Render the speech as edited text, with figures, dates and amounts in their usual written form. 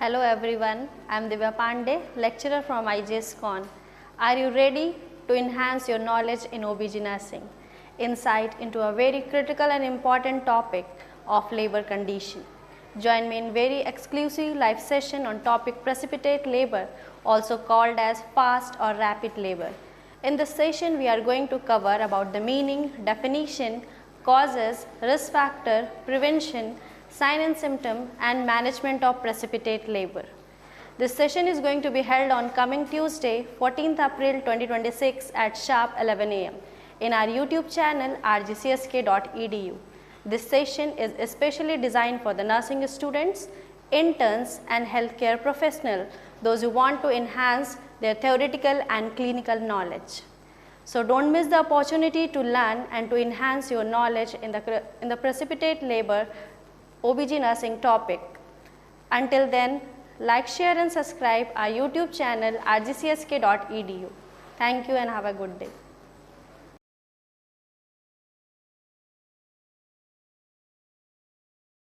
Hello everyone, I am Divya Pandey, lecturer from IGSCON. Are you ready to enhance your knowledge in OBG nursing? Insight into a very critical and important topic of labor condition. Join me in very exclusive live session on topic precipitate labor, also called as fast or rapid labor. In this session, we are going to cover about the meaning, definition, causes, risk factor, prevention, sign and symptom and management of precipitate labor. This session is going to be held on coming Tuesday 14th April 2026 at sharp 11 am in our YouTube channel rgcsk.edu. This session is especially designed for the nursing students, interns and healthcare professionals, those who want to enhance their theoretical and clinical knowledge. So don't miss the opportunity to learn and to enhance your knowledge in the precipitate labor OBG nursing topic. Until then, like, share and subscribe our YouTube channel rgcsk.edu. Thank you and have a good day.